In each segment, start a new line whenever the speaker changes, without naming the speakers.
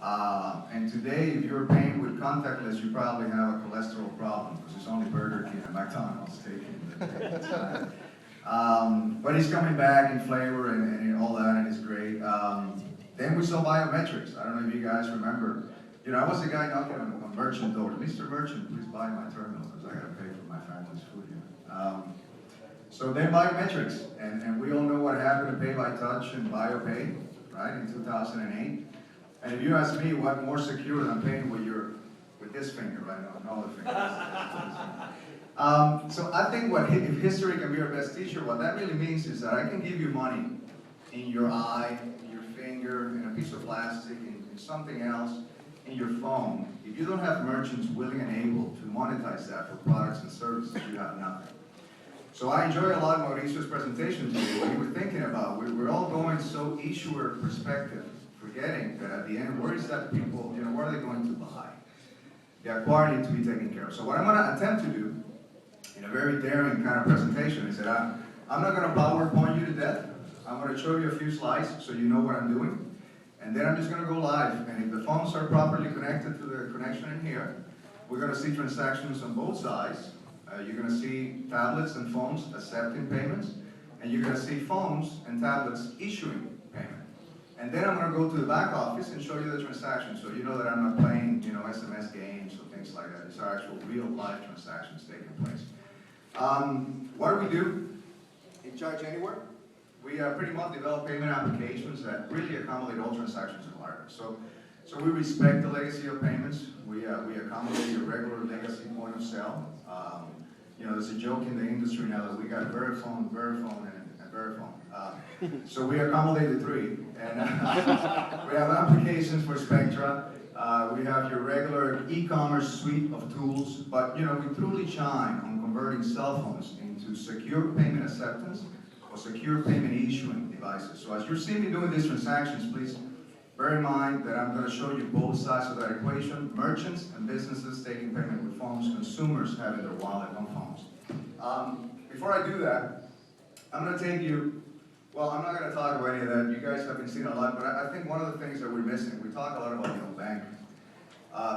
And today, if you're paying with contactless, you probably have a cholesterol problem because it's only Burger King and McDonald's taking the time. But it's coming back in flavor and all that, and it's great. Then we saw biometrics. I don't know if you guys remember. You know, I was the guy knocking on merchant doors. Mr. Merchant, please buy my terminal because I got to pay for my family's food here. So then biometrics, and we all know what happened to Pay by Touch and BioPay, right, in 2008. And if you ask me what more secure than paying with this finger right now, no other finger. So I think if history can be our best teacher, what that really means is that I can give you money in your eye, in your finger, in a piece of plastic, in something else, in your phone. If you don't have merchants willing and able to monetize that for products and services, you have nothing. So I enjoy a lot of Mauricio's presentation today. What you were thinking about, we're all going so issuer perspective, forgetting that at the end, where is that people, you know, what are they going to buy? The acquired need to be taken care of. So what I'm going to attempt to do, in a very daring kind of presentation, is that I'm not going to PowerPoint you to death. I'm going to show you a few slides so you know what I'm doing. And then I'm just going to go live. And if the phones are properly connected to the connection in here, we're going to see transactions on both sides. You're going to see tablets and phones accepting payments. And you're going to see phones and tablets issuing payment. And then I'm going to go to the back office and show you the transactions, so you know that I'm not playing, you know, SMS games or things like that. These are actual real-life transactions taking place. What do? In Charge Anywhere, we pretty much develop payment applications that really accommodate all transactions requirements. So we respect the legacy of payments. We accommodate a regular legacy point of sale. You know, there's a joke in the industry now that we got Verifone, and Verifone. So we accommodate the three. And we have applications for Spectra. We have your regular e-commerce suite of tools. But, you know, we truly shine on converting cell phones into secure payment acceptance or secure payment issuing devices. So as you're seeing me doing these transactions, please bear in mind that I'm going to show you both sides of that equation. Merchants and businesses taking payment with phones, consumers having their wallet on phones. Before I do that, I'm going to take you, well, I'm not going to talk about any of that. You guys have been seeing a lot, but I think one of the things that we're missing, we talk a lot about, you know, bank.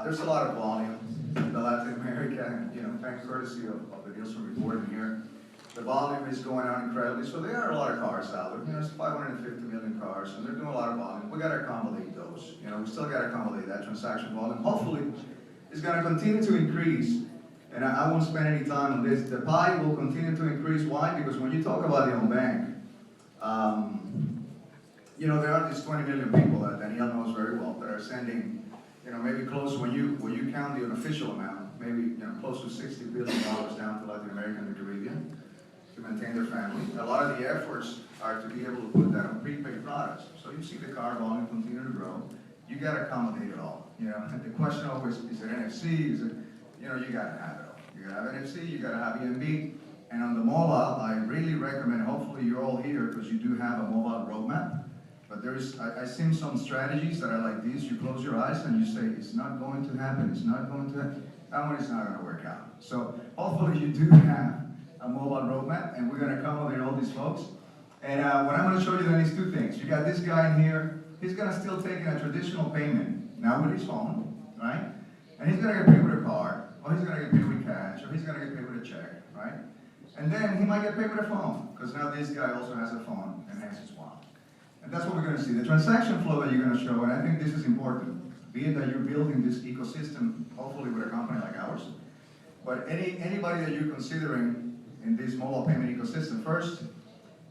There's a lot of volume in the Latin America, you know, thanks courtesy of the Nielsen reporting here. The volume is going out incredibly, so there are a lot of cars out there. You know, there's 550 million cars, and they're doing a lot of volume. We got to accommodate those. You know, we still got to accommodate that transaction volume. Hopefully, it's going to continue to increase, and I won't spend any time on this. The pie will continue to increase. Why? Because when you talk about the own bank, you know, there are these 20 million people that Danielle knows very well that are sending, you know, maybe close, when you count the unofficial amount, maybe, you know, close to $60 billion down to Latin America and the Caribbean to maintain their family. A lot of the efforts are to be able to put that on prepaid products. So you see the card volume continue to grow. You got to accommodate it all. You know, the question always, is it NFC? Is it, you know, you got to have it all. You got to have NFC, you got to have EMB. And on the mobile, I really recommend, hopefully you're all here because you do have a mobile roadmap. But there's, I've seen some strategies that are like these. You close your eyes and you say, it's not going to happen, it's not going to happen. That one is not going to work out. So hopefully you do have a mobile roadmap, and we're going to accommodate all these folks. And what I'm going to show you then is two things. You got this guy in here. He's going to still take a traditional payment, now with his phone, right? And he's going to get paid with a card, or he's going to get paid with cash, or he's going to get paid with a check, right? And then he might get paid with a phone, because now this guy also has a phone and has his wallet. And that's what we're going to see. The transaction flow that you're going to show, and I think this is important, be it that you're building this ecosystem, hopefully with a company like ours, but anybody that you're considering in this mobile payment ecosystem first,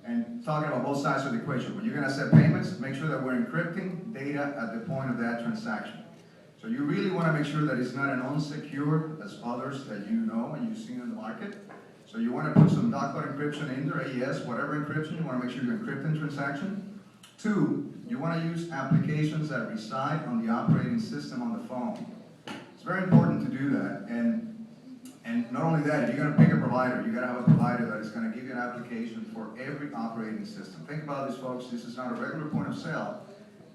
and talking about both sides of the equation. When you're going to set payments, make sure that we're encrypting data at the point of that transaction. So you really want to make sure that it's not an unsecured as others that you know and you've seen in the market. So you want to put some dot code encryption in there, AES, whatever encryption, you want to make sure you're encrypting transaction. Two, you want to use applications that reside on the operating system on the phone. It's very important to do that. And not only that, if you're going to pick a provider, you got to have a provider that is going to give you an application for every operating system. Think about this, folks. This is not a regular point of sale.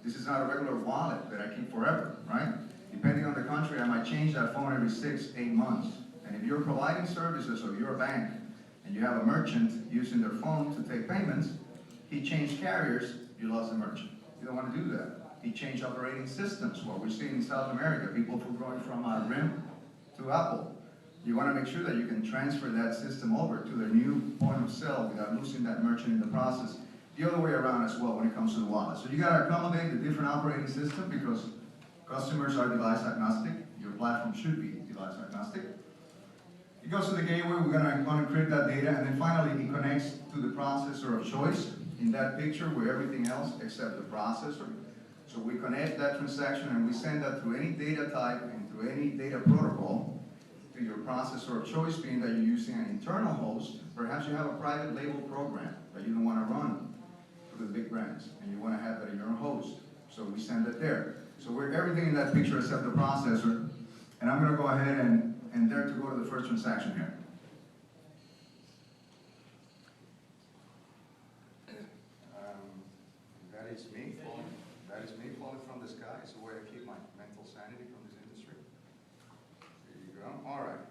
This is not a regular wallet that I keep forever, right? Depending on the country, I might change that phone every 6-8 months. And if you're providing services, or you're a bank, and you have a merchant using their phone to take payments, he changed carriers, you lost the merchant. You don't want to do that. It changed operating systems, what we're seeing in South America, people going from RIM to Apple. You want to make sure that you can transfer that system over to the new point of sale without losing that merchant in the process. The other way around as well when it comes to the wallet. So you got to accommodate the different operating system because customers are device agnostic. Your platform should be device agnostic. It goes to the gateway, we're going to encrypt that data, and then finally it connects to the processor of choice in that picture where everything else except the processor. So we connect that transaction and we send that through any data type and through any data protocol to your processor of choice, being that you're using an internal host. Perhaps you have a private label program that you don't want to run for the big brands, and you want to have that in your host. So we send it there. So we're everything in that picture except the processor. And I'm going to go ahead and dare to go to the first transaction here. That is me falling. That is me falling from the sky. It's a way to keep my mental sanity from this industry. There you go. All right.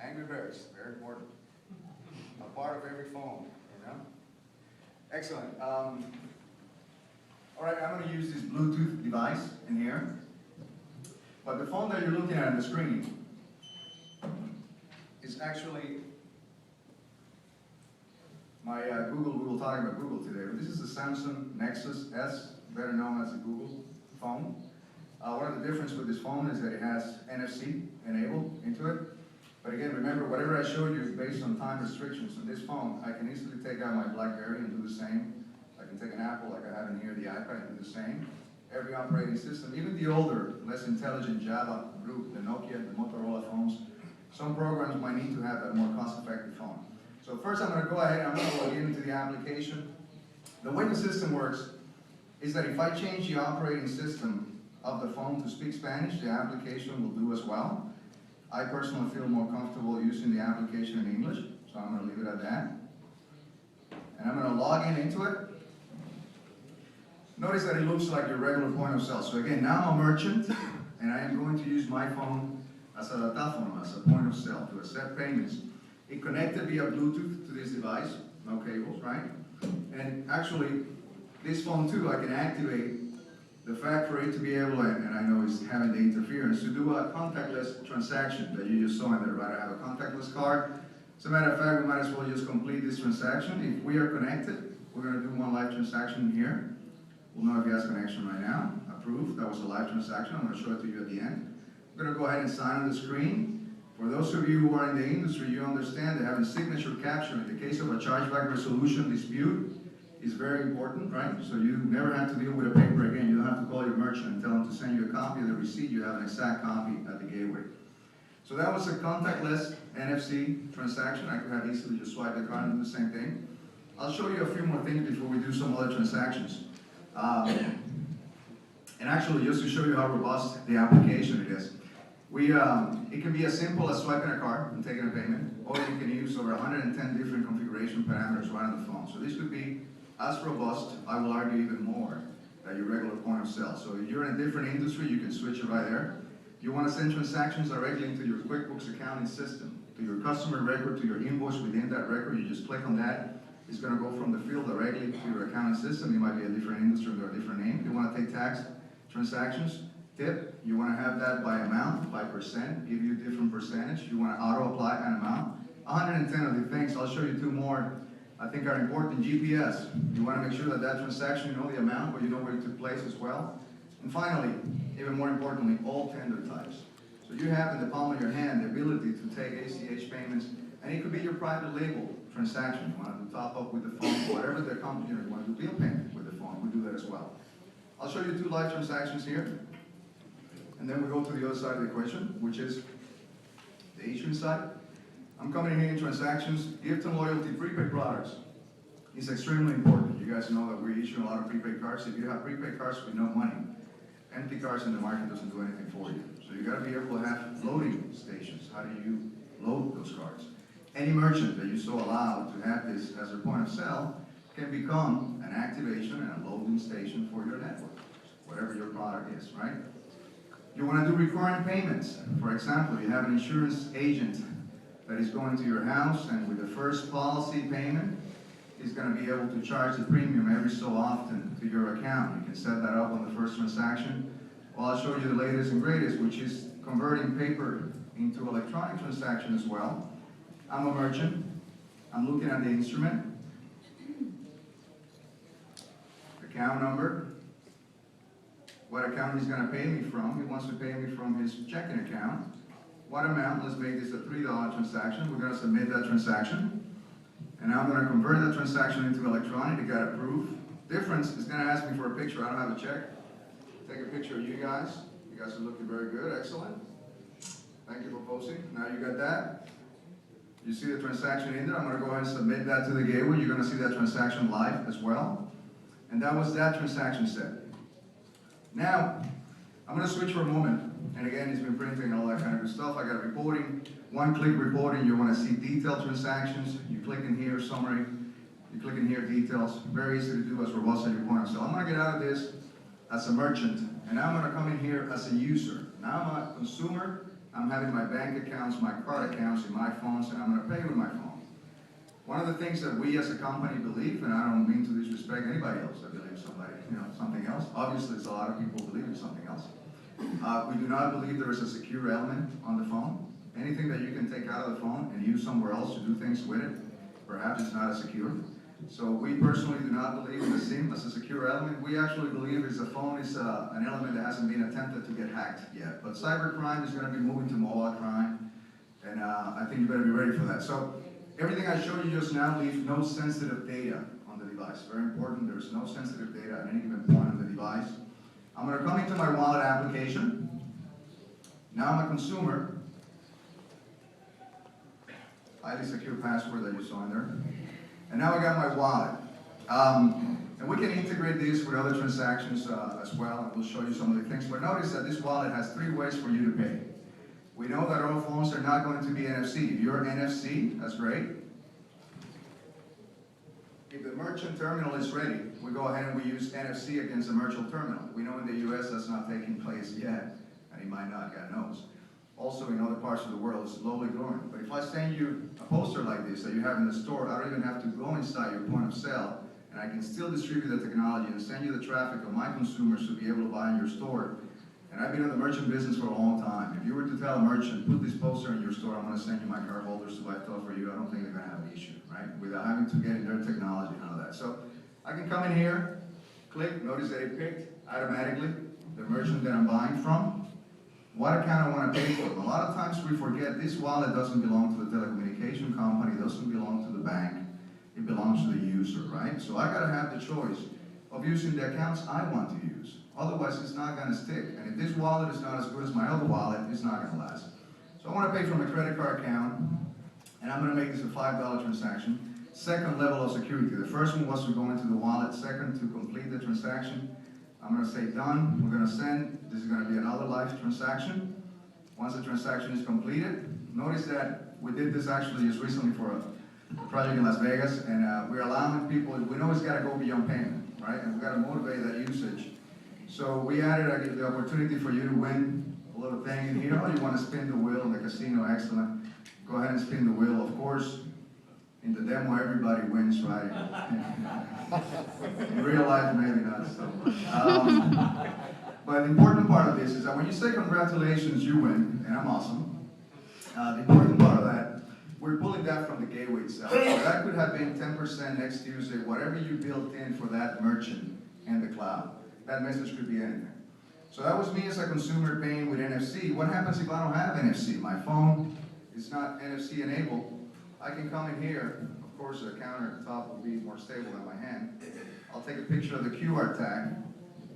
Angry Birds, very important. A part of every phone, you know. Excellent. All right, I'm going to use this Bluetooth device in here. But the phone that you're looking at on the screen is actually my Google. We will talk about Google today. But this is a Samsung Nexus S, better known as a Google phone. One of the differences with this phone is that it has NFC enabled into it. But again, remember, whatever I showed you is based on time restrictions. On this phone, I can easily take out my BlackBerry and do the same. I can take an Apple like I have in here, the iPad, and do the same. Every operating system, even the older, less intelligent Java group, the Nokia, the Motorola phones, some programs might need to have a more cost-effective phone. So first I'm going to go ahead and I'm going to log into the application. The way the system works is that if I change the operating system of the phone to speak Spanish, the application will do as well. I personally feel more comfortable using the application in English, so I'm going to leave it at that. And I'm going to log into it. Notice that it looks like your regular point of sale. So again, now I'm a merchant, and I am going to use my phone as a Telefonia, as a point of sale, to accept payments. It connected via Bluetooth to this device, no cables, right? And actually, this phone too, I can activate the fact for it to be able, and I know it's having the interference, to do a contactless transaction that you just saw in there, right? I have a contactless card. As a matter of fact, we might as well just complete this transaction. If we are connected, we're going to do one live transaction here. We'll know if he has connection right now. Approved. That was a live transaction. I'm going to show it to you at the end. I'm going to go ahead and sign on the screen. For those of you who are in the industry, you understand that having signature capture in the case of a chargeback resolution dispute is very important, right? So you never have to deal with a paper again. You don't have to call your merchant and tell them to send you a copy of the receipt. You have an exact copy at the gateway. So that was a contactless NFC transaction. I could have easily just swiped the card and do the same thing. I'll show you a few more things before we do some other transactions. And actually, just to show you how robust the application it is, it can be as simple as swiping a card and taking a payment, or you can use over 110 different configuration parameters right on the phone. So this could be as robust, I will argue even more, than your regular point of sale. So if you're in a different industry, you can switch it right there. If you want to send transactions directly into your QuickBooks accounting system, to your customer record, to your invoice within that record, you just click on that. It's going to go from the field directly to your accounting system. It might be a different industry or a different name. If you want to take tax transactions, tip, you want to have that by amount, by percent, give you a different percentage. You want to auto-apply an amount. 110 of the things, I'll show you two more, I think are important. GPS, you want to make sure that that transaction, you know the amount, but you know where it took place as well. And finally, even more importantly, all tender types. So you have in the palm of your hand the ability to take ACH payments, and it could be your private label transaction. You want to do top up with the phone, whatever the company, you want to do bill payment with the phone, we do that as well. I'll show you two live transactions here, and then we go to the other side of the equation, which is the issuing side. I'm coming in here in transactions, gift and loyalty, prepaid products. It's extremely important. You guys know that we issue a lot of prepaid cards. If you have prepaid cards with no money, empty cards in the market doesn't do anything for you. So you got to be able to have loading stations. How do you load those cards? Any merchant that you so allow to have this as a point of sale can become an activation and a loading station for your network, whatever your product is, right? You want to do recurring payments. For example, you have an insurance agent that is going to your house, and with the first policy payment, is going to be able to charge the premium every so often to your account. You can set that up on the first transaction. Well, I'll show you the latest and greatest, which is converting paper into electronic transaction as well. I'm a merchant. I'm looking at the instrument. Account number. What account he's going to pay me from. He wants to pay me from his checking account. What amount? Let's make this a $3 transaction. We're going to submit that transaction. And now I'm going to convert that transaction into electronic to get a proof. Difference is going to ask me for a picture. I don't have a check. Take a picture of you guys. You guys are looking very good. Excellent. Thank you for posting. Now you got that. You see the transaction in there. I'm going to go ahead and submit that to the gateway. You're going to see that transaction live as well. And that was that transaction set. Now, I'm going to switch for a moment. And again, it's been printing and all that kind of good stuff. I got reporting, one-click reporting. You want to see detailed transactions. You click in here, summary. You click in here, details. Very easy to do as robust as your point of sale. I'm going to get out of this as a merchant, and now I'm going to come in here as a user. Now I'm a consumer. I'm having my bank accounts, my card accounts in my phones, and I'm going to pay with my phone. One of the things that we as a company believe, and I don't mean to disrespect anybody else that believes something else. Obviously, there's a lot of people who believe in something else. We do not believe there is a secure element on the phone. Anything that you can take out of the phone and use somewhere else to do things with it, perhaps it's not as secure. So we personally do not believe in the SIM as a secure element. We actually believe is the phone is an element that hasn't been attempted to get hacked yet. But cybercrime is going to be moving to mobile crime, and I think you better be ready for that. So everything I showed you just now leaves no sensitive data on the device. Very important, there's no sensitive data at any given point on the device. I'm going to come into my wallet application. Now I'm a consumer. Highly secure password that you saw in there. And now I got my wallet. And we can integrate this with other transactions as well, and we'll show you some of the things. But notice that this wallet has 3 ways for you to pay. We know that all phones are not going to be NFC. If you're NFC, that's great. If the merchant terminal is ready, we go ahead and we use NFC against the merchant terminal. We know in the US that's not taking place yet, and it might not, God knows. Also in other parts of the world, it's slowly growing. But if I send you a poster like this that you have in the store, I don't even have to go inside your point of sale, and I can still distribute the technology and send you the traffic of my consumers to be able to buy in your store. And I've been in the merchant business for a long time. If you were to tell a merchant, put this poster in your store, I'm going to send you my card holders to buy stuff for you, I don't think they're going to have an issue, right? Without having to get in their technology and all that. So I can come in here, click, notice that it picked automatically the merchant that I'm buying from, what account I want to pay for. A lot of times we forget this wallet doesn't belong to the telecommunication company, it doesn't belong to the bank, it belongs to the user, right? So I got to have the choice of using the accounts I want to use. Otherwise, it's not going to stick. And if this wallet is not as good as my other wallet, it's not going to last. So I want to pay from a credit card account, and I'm going to make this a $5 transaction. Second level of security. The first one was to go into the wallet. Second, to complete the transaction. I'm going to say done. We're going to send. This is going to be another live transaction. Once the transaction is completed, notice that we did this actually just recently for a project in Las Vegas, and we're allowing people, we know it's got to go beyond payment, right? And we've got to motivate that usage. So we added the opportunity for you to win a little thing in here. Oh, you want to spin the wheel in the casino, excellent. Go ahead and spin the wheel. Of course, in the demo, everybody wins, right? In real life, maybe not so. But the important part of this is that when you say congratulations, you win, and I'm awesome. The important part of that, we're pulling that from the gateway itself. So that could have been 10% next Tuesday, whatever you built in for that merchant and the cloud. That message could be anything. So that was me as a consumer paying with NFC. What happens if I don't have NFC? My phone is not NFC enabled. I can come in here. Of course, the counter at the top will be more stable than my hand. I'll take a picture of the QR tag.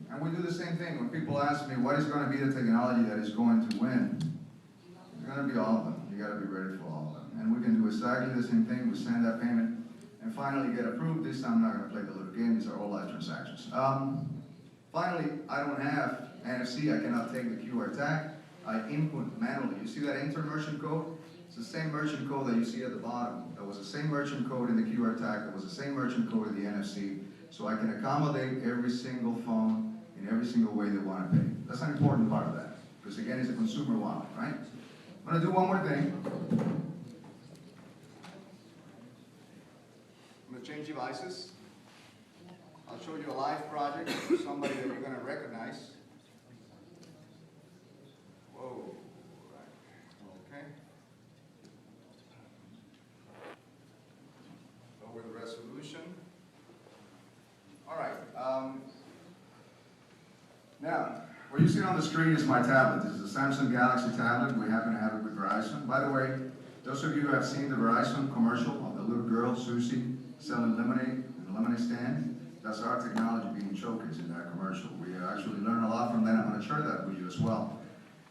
And we do the same thing. When people ask me, what is going to be the technology that is going to win? It's going to be all of them. You got to be ready for all of them. And we can do exactly the same thing. We send that payment and finally get approved. This time I'm not going to play the little game. These are all live transactions. Finally, I don't have NFC. I cannot take the QR tag. I input manually. You see that enter merchant code? It's the same merchant code that you see at the bottom. That was the same merchant code in the QR tag. That was the same merchant code in the NFC. So I can accommodate every single phone in every single way they want to pay. That's an important part of that. Because again, it's a consumer wallet, right? I'm going to do one more thing. I'm going to change the devices. I'll show you a live project for somebody that you're going to recognize. Whoa. Right. Okay. Lower the resolution. All right. Now, what you see on the screen is my tablet. This is a Samsung Galaxy tablet. We happen to have it with Verizon. By the way, those of you who have seen the Verizon commercial of the little girl, Susie, selling lemonade in the lemonade stand, that's our technology being showcased in that commercial. We actually learn a lot from that. I'm going to share that with you as well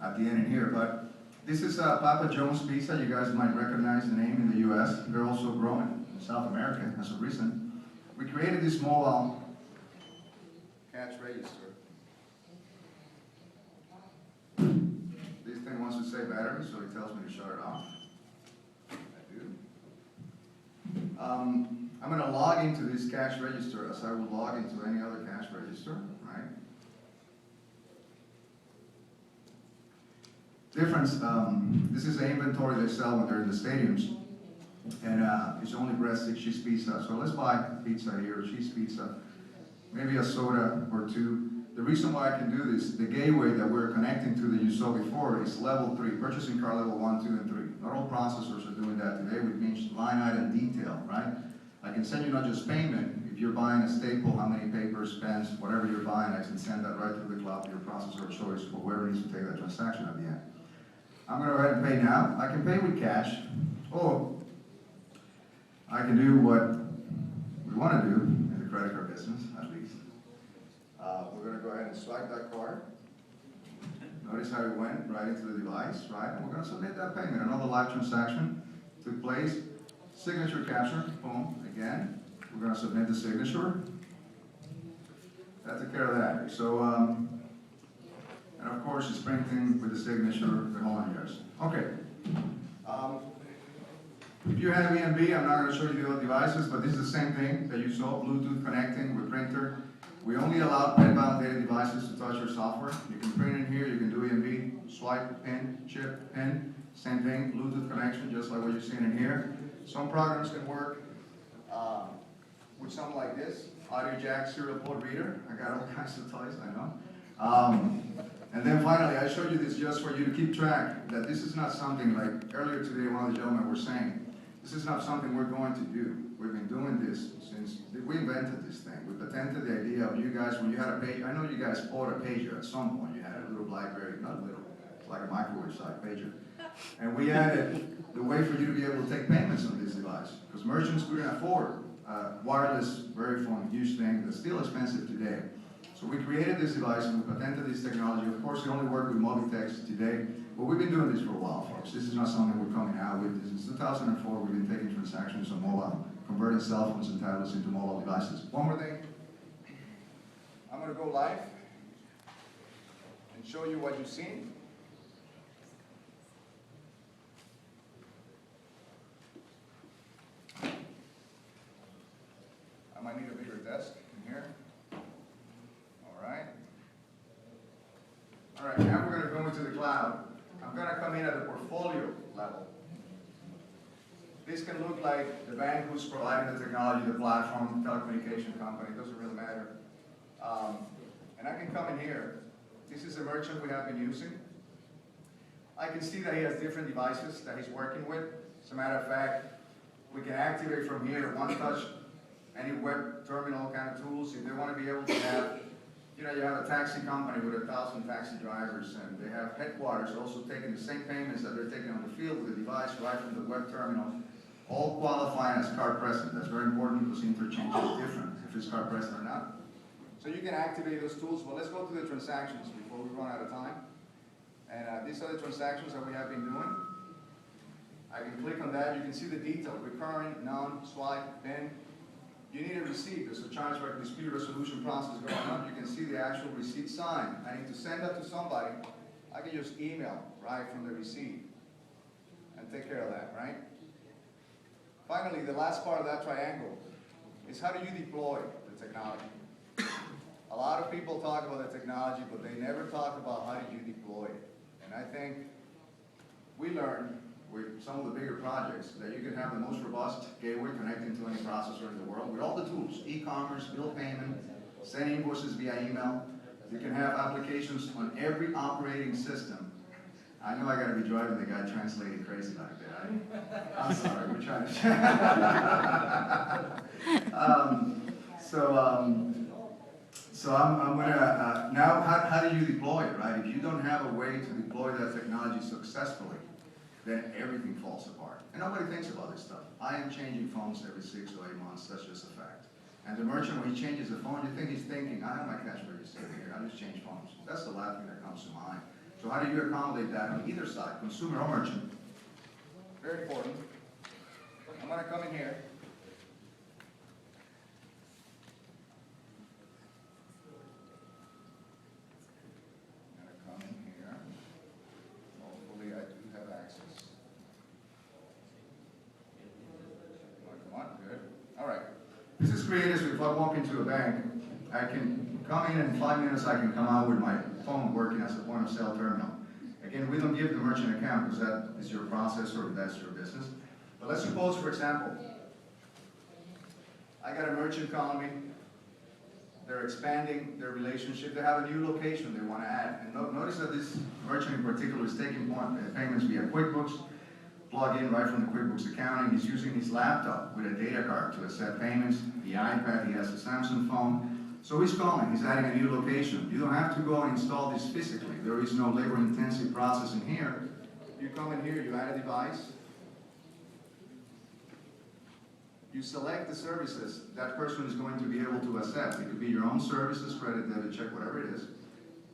at the end in here. But this is Papa John's Pizza. You guys might recognize the name in the U.S. They're also growing in South America as of recent. We created this mobile cash register. This thing wants to say battery, so it tells me to shut it off. I do. I'm going to log into this cash register as I would log into any other cash register, right? Difference, this is the inventory they sell when they're in the stadiums, and it's only breast, 6 cheese pizza. So let's buy pizza here, cheese pizza, maybe a soda or two. The reason why I can do this, the gateway that we're connecting to that you saw before is level 3, purchasing card level 1, 2, and 3. Not all processors are doing that today, which means line item detail, right? I can send you not just payment. If you're buying a staple, how many papers, pens, whatever you're buying, I can send that right through the cloud to your processor of choice or whoever needs to take that transaction at the end. I'm going to go ahead and pay now. I can pay with cash, or I can do what we want to do in the credit card business, at least. We're going to go ahead and swipe that card. Notice how it went right into the device, right? And we're going to submit that payment. Another live transaction took place. Signature capture, boom, again. We're going to submit the signature. That took care of that. So, and of course, it's printing with the signature, the whole nine yards. Okay. If you have EMB, I'm not going to show you the other devices, but this is the same thing that you saw, Bluetooth connecting with printer. We only allow pen-bound data devices to touch your software. You can print in here, you can do EMB, swipe, pen, chip, pen, same thing, Bluetooth connection, just like what you're seeing in here. Some programs can work with something like this, audio jack, serial port reader. I got all kinds of toys, I know. And then finally, I showed you this just for you to keep track that this is not something like earlier today, one of the gentlemen were saying, this is not something we're going to do. We've been doing this since we invented this thing. We patented the idea of you guys, when you had a page, I know you guys bought a pager at some point. You had a little BlackBerry, not little, it's like a microwave-sized pager. And we added the way for you to be able to take payments on this device. Because merchants couldn't afford wireless, very fun, huge thing that's still expensive today. So we created this device and we patented this technology. Of course, we only work with Movitex today, but we've been doing this for a while, folks. This is not something we're coming out with. Since 2004, we've been taking transactions on mobile, converting cell phones and tablets into mobile devices. One more thing. I'm going to go live and show you what you've seen. I might need a bigger desk in here. All right, now we're going to go into the cloud. I'm going to come in at the portfolio level. This can look like the bank who's providing the technology, the platform, the telecommunication company, it doesn't really matter. And I can come in here. This is a merchant we have been using. I can see that he has different devices that he's working with. As a matter of fact, we can activate from here, one touch, any web terminal kind of tools. If they want to be able to have, you know, you have a taxi company with 1,000 taxi drivers, and they have headquarters also taking the same payments that they're taking on the field with the device right from the web terminal, all qualifying as card present. That's very important because interchange is different if it's card present or not. So you can activate those tools. Well, let's go to the transactions before we run out of time. And these are the transactions that we have been doing. I can click on that. You can see the detail, recurring, none, swipe, pin. You need a receipt. There's a chargeback dispute resolution process going on. You can see the actual receipt signed. I need to send that to somebody. I can just email right from the receipt and take care of that, right? Finally, the last part of that triangle is how do you deploy the technology? A lot of people talk about the technology, but they never talk about how do you deploy it. And I think we learned with some of the bigger projects, that you can have the most robust gateway connecting to any processor in the world with all the tools, e-commerce, bill payment, send invoices via email. You can have applications on every operating system. I know I gotta be driving the guy translating crazy like that. I'm sorry, we're trying to. So I'm gonna, now how do you deploy it, right? If you don't have a way to deploy that technology successfully, then everything falls apart. And nobody thinks about this stuff. I am changing phones every 6 or 8 months, that's just a fact. And the merchant, when he changes the phone, you think he's thinking, I have my cash register here, I just change phones. That's the last thing that comes to mind. So how do you accommodate that on either side, consumer or merchant? Very important. I'm gonna come in here. I'm gonna come in here. Hopefully I do have access. Come on, good. All right. This is creative, so if I walk into a bank, I can come in 5 minutes, I can come out with my phone working as a point of sale terminal. Again, we don't give the merchant account because that is your process or that's your business. But let's suppose, for example, I got a merchant calling me, they're expanding their relationship, they have a new location they want to add. And notice that this merchant in particular is taking payments via QuickBooks, plug in right from the QuickBooks accounting. He's using his laptop with a data card to accept payments, the iPad, he has a Samsung phone. So he's calling, he's adding a new location. You don't have to go and install this physically. There is no labor-intensive process in here. You come in here, you add a device. You select the services that person is going to be able to accept. It could be your own services, credit, debit, check, whatever it is.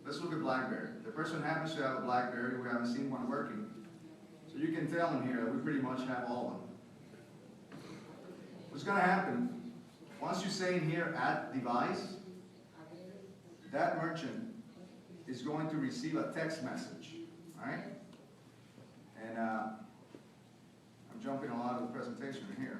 Let's look at BlackBerry. The person happens to have a BlackBerry, we haven't seen one working. So you can tell them here that we pretty much have all of them. What's going to happen, once you say in here, add device, that merchant is going to receive a text message, right? And I'm jumping a lot of the presentation here.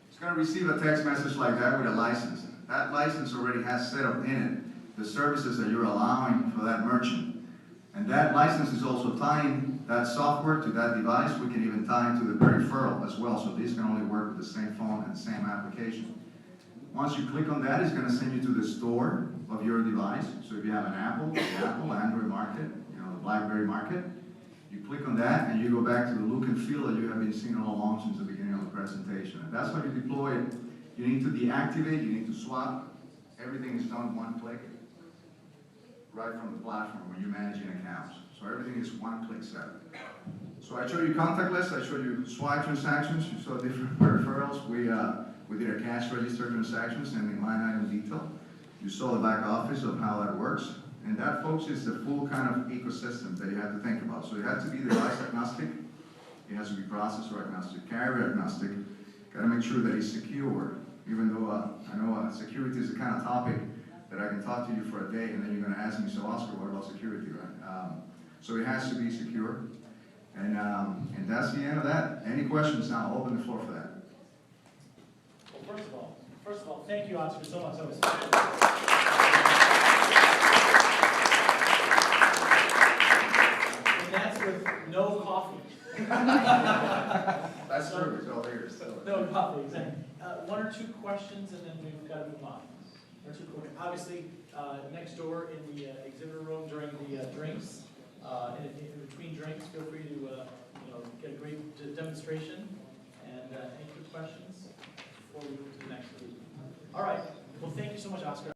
It's going to receive a text message like that with a license. That license already has set up in it the services that you're allowing for that merchant. And that license is also tying that software to that device. We can even tie into the peripheral as well. So these can only work with the same phone and the same application. Once you click on that, it's going to send you to the store of your device. So if you have an Apple, the Apple, Android market, the BlackBerry market, you click on that and you go back to the look and feel that you have been seeing all along since the beginning of the presentation. And that's how you deploy it. You need to deactivate, you need to swap. Everything is done one click, right from the platform when you're managing accounts. So everything is one-click setup. So I showed you contactless, I showed you swipe transactions, you saw different peripherals. We did a cash register transaction, sending line item detail. You saw the back office of how that works. And that, folks, is the full kind of ecosystem that you have to think about. So it has to be device agnostic, it has to be processor agnostic, carrier agnostic. Got to make sure that it's secure, even though I know security is the kind of topic that I can talk to you for a day, and then you're going to ask me, so Oscar, what about security, right? So it has to be secure, and that's the end of that. Any questions now? I'll open the floor for that.
Well, first of all, thank you, Oscar, so much. That was and that's with no coffee.
That's true. It's all here.
No coffee, exactly. One or two questions, and then we've got to move on. Obviously, next door in the exhibitor room during the drinks, in between drinks, feel free to get a great demonstration. And any quick questions before we move to the next group? All right. Well, thank you so much, Oscar.